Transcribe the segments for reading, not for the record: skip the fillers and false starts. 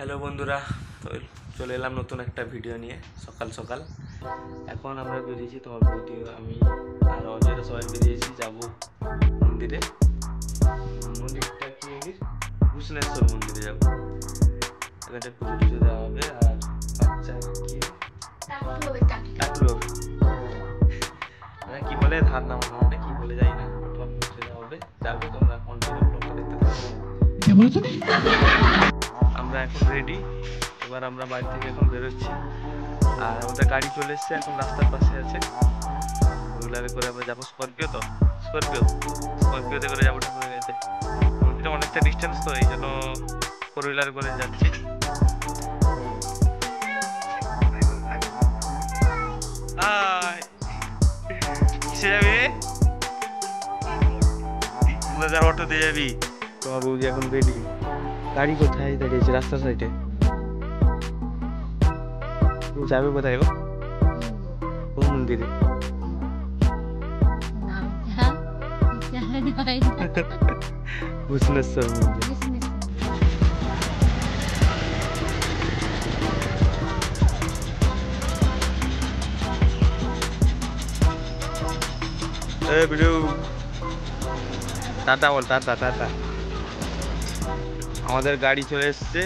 Hello বন্ধুরা, তো চলে এলাম নতুন একটা ভিডিও নিয়ে সকাল সকাল। এখন আমরা বেরিয়েছি, তোমার বৌদি আমি আর অজয়রা সবাই বেরিয়েছি, যাব মন্দিরে। মন্দিরটা কি ভূষণেশ্বর মন্দিরে যাব। এখানটা পুজো টুজো দেওয়া হবে আর বাচ্চা কি টাকলু হবে, কি বলে ধার নাম মানে কি বলে যাই না, পৌঁছে দেওয়া হবে। যাবে তোমরা মন্দিরে ব্লগটা দেখতে থাকো। আমরা এখন রেডি, এবার আমরা বাড়ি থেকে এখন বেরোচ্ছি। আর আমাদের গাড়ি চলে এসছে, এখন রাস্তার পাশে আছে। হুইলারে করে আমরা যাবো, স্করপিওতে করে যাবো ঠাকুরের কাছে। মন্দিরটা অনেকটা ডিস্টেন্স, তো এই জন্য ফোর হুইলারে করে যাচ্ছি। কিসে যাবি রে? অটো দিয়ে যাবি? তোমার বৌদি এখন রেডি। গাড়ি কোথায় দাঁড়িয়েছে? রাস্তার সাইডে। যাবে কোথায় গো? কোন মন্দিরে? ভূষণেশ্বর মন্দির। টাটা বল, টাটা টাটা। আমাদের গাড়ি চলে এসছে।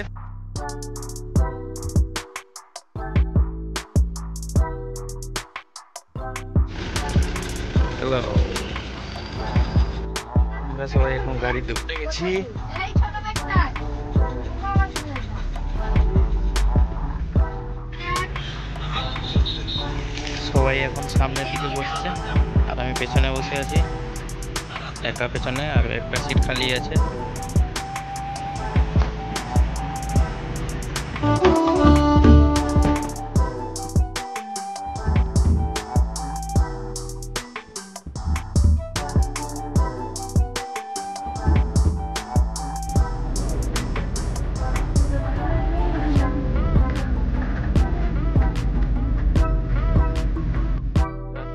আমরা সবাই এখন গাড়িতে উঠে গেছি। সবাই এখন সামনের দিকে বসছে আর আমি পেছনে বসে আছি, একা পেছনে, আর একটা সিট খালি আছে।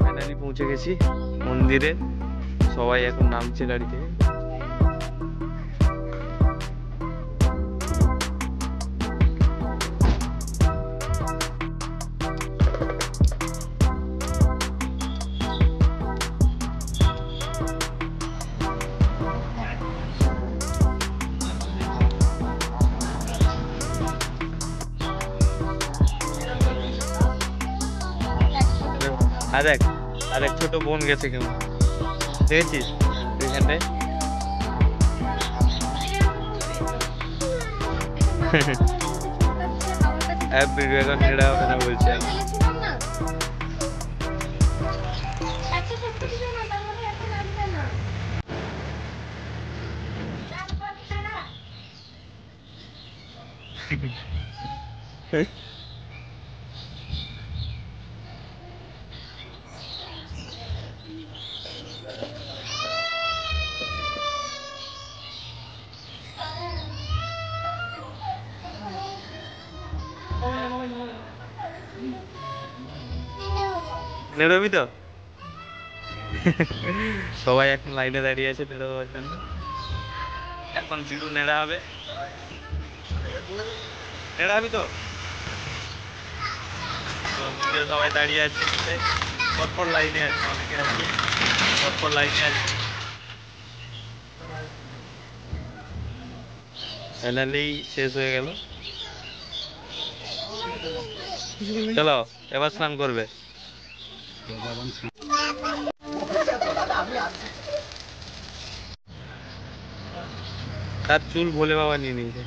ফাইনালি পৌঁছে গেছি মন্দিরে, সবাই এখন নামছে গাড়ি থেকে। আরেক ছোট বোন গেছে, কেমন দেখেছিস এখানটায়? ভিডিও এখন নেড়া হবে না বলছে। নেড়বি তো? সবাই এখন লাইনে দাঁড়িয়ে আছে নেড়াবার জন্য। এখন বিড়ু নেড়া হবে। নেড়াবি তো? সবাই দাঁড়িয়ে আছে, পরপর লাইনে আছে, অনেকে আছে পরপর লাইনে আছে। ফাইনালি শেষ হয়ে গেল। চলো এবার স্নান করবে। তার চুল ভোলে বাবা নিয়ে নিয়েছে।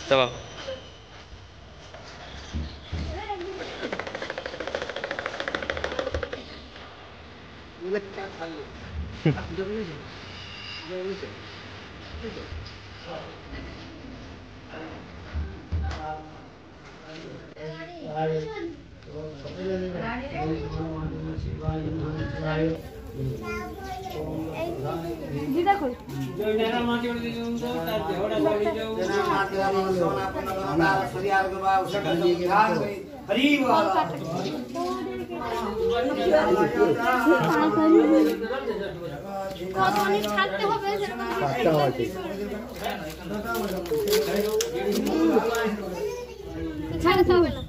চলো ছাড়তে হবে ছাড়তে হবে না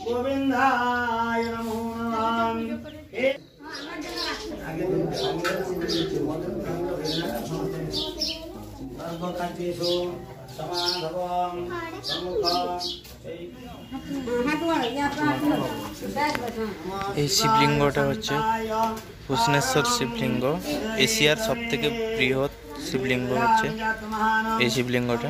গোবিন্দায় নমো নমঃ। সর্বকার্যেষু সমাধবং সম্মুখং। এই শিবলিঙ্গটা হচ্ছে ভূষণেশ্বর শিবলিঙ্গ। এশিয়ার সব থেকে বৃহৎ শিবলিঙ্গ হচ্ছে এই শিবলিঙ্গটা।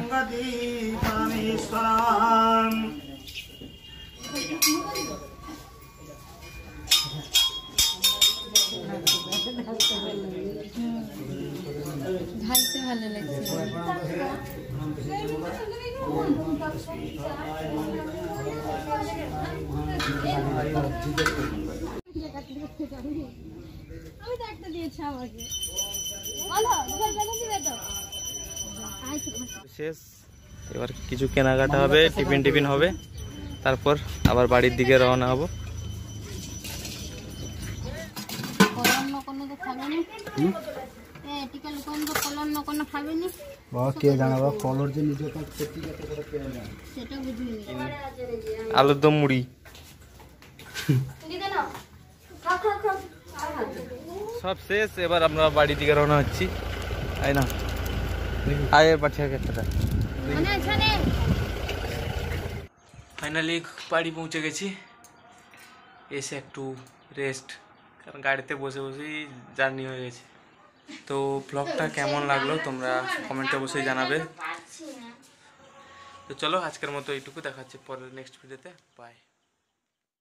ঢালতে ভালো লাগছে। আমি তো একটা দিয়েছি আমাকে বলো তো শেষ, এবার কিছু কেনাকাটা হবে, টিফিন হবে, তারপর আবার বাড়ির দিকে রওনা হব। আলুর দম মুড়ি সব শেষ, এবার আমরা বাড়ির দিকে রওনা হচ্ছি। তাই না? আয় পাঠিয়ে একটা ফাইনালি বাড়ি পৌঁছে গেছি। এসে একটু রেস্ট, কারণ গাড়িতে বসে বসেই জার্নি হয়ে গেছে। তো ব্লগটা কেমন লাগলো তোমরা কমেন্টে অবশ্যই জানাবে। তো চলো আজকের মতো এইটুকু, দেখাচ্ছি পরের নেক্সট ভিডিওতে। বাই।